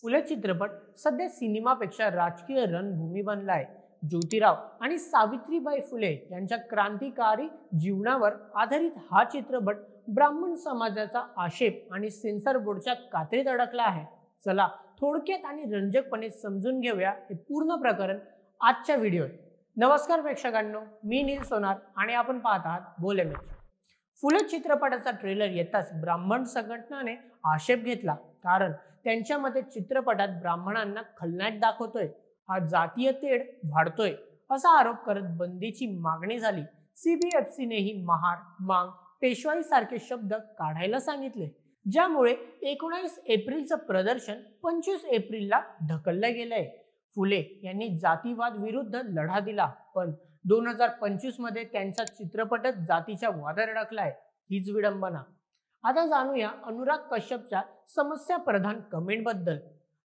फुले चित्रपट सध्या सिनेमापेक्षा राजकीय रणभूमी बनलाय। ज्योतिराव आणि सावित्रीबाई फुले यांच्या क्रांतिकारी जीवनावर आधारित हा चित्रपट ब्राह्मण समाजाचा आक्षेप आणि सेन्सर बोर्डच्या कात्रीत अडकला आहे। चला थोडक्यात आणि रंजकपणे समजून घेऊया हे पूर्ण प्रकरण आजच्या व्हिडिओत। नमस्कार प्रेक्षकांनो, मी नील सोनार आणि आपण पाहत आहात बोलेमेच। फुले चित्रपटाचा ट्रेलर येताच ब्राह्मण संघटनाने आक्षेप घेतला, कारण त्यांच्या मते चित्रपटात ब्राह्मणांना खलनायक दाखवतोय, हा जातीय तेढ वाढतोय असा आरोप करत बंदीची मागणी झाली। सीबीएफसीनेही महार, मांग, पेशवाई सारखे शब्द काढायला सांगितले, ज्यामुळे 19 एप्रिलचं प्रदर्शन 25 एप्रिलला ढकललं गेलंय। फुले यांनी जातीवाद विरुद्ध लढा दिला, पण 2025 मध्ये त्यांचा चित्रपटच जातीच्या वादात अडकलाय, हीच विडंबना। आता जाणूया अनुराग कश्यपच्या समस्या प्रधान कमेंट बद्दल।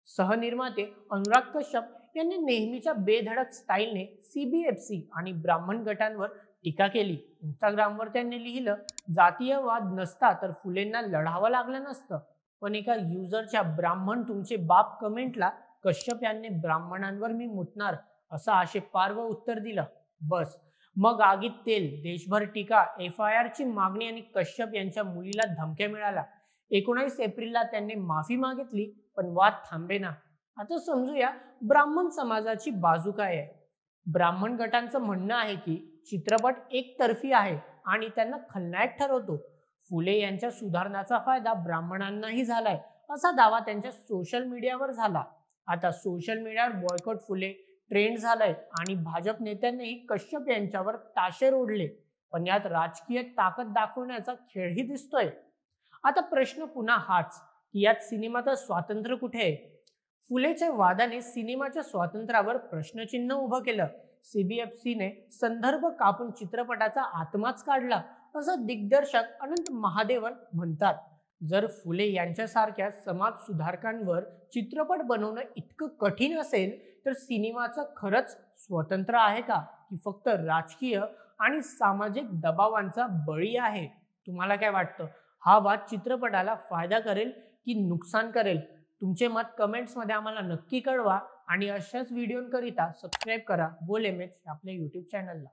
सहनिर्माते अनुराग कश्यप यांनी नेहमीच्या बेधडक स्टाईलने सीबीएफसी आणि ब्राह्मण गटांवर टीका केली। इंस्टाग्रामवर त्यांनी लिहिलं, जातीयवाद नसता तर फुलेंना लढावं लागलं नसतं। पण एका युजरच्या ब्राह्मण तुमचे बाप कमेंटला कश्यप यांनी ब्राह्मणांवर मी मुतणार असं आक्षेपार्ह उत्तर दिलं। बस मग आगीत तेल, देशभर टीका, FIR ची मागणी आणि कश्यप यांच्या मुलीला धमक्या मिळाल्या। 19 एप्रिलला त्यांनी माफी मागितली, पण वाद थांबेना। आता समजूया ब्राह्मण समाजाची बाजू काय आहे। ब्राह्मण गटांचं म्हणणं आहे की चित्रपट एकतर्फी आहे आणि त्यांना खलनायक ठरवतो। फुले यांच्या सुधारणाचा फायदा ब्राह्मणांनाही झालाय असा दावा त्यांच्या सोशल मीडियावर झाला। आता सोशल मीडियावर बॉयकॉट फुले ट्रेंड झालाय आणि भाजप नेत्यांनीही कश्यप यांच्यावर ताशेर ओढले, पण यात राजकीय ताकद दाखवण्याचा खेळही दिसतोय। आता प्रश्न पुन्हा हाच की यात सिनेमाचं स्वातंत्र्य कुठे आहे? फुलेच्या वादाने सिनेमाच्या स्वातंत्र्यावर प्रश्नचिन्ह उभं केलं। सीबीएफसीने संदर्भ कापून चित्रपटाचा आत्माच काढला असं दिग्दर्शक अनंत महादेवन म्हणतात। जर फुले यांच्यासारख्या समाज सुधारकांवर चित्रपट बनवणं इतकं कठीण असेल तर सिनेमाचं खरंच स्वतंत्र आहे का, की फक्त राजकीय आणि सामाजिक दबावांचा बळी आहे? तुम्हाला काय वाटतं? हा वाद चित्रपटाला फायदा करेल की नुकसान करेल? तुमचे मत कमेंट्समध्ये आम्हाला नक्की कळवा आणि अशाच व्हिडिओंकरिता सबस्क्राईब करा बोलेमेच आपल्या YouTube चॅनलला।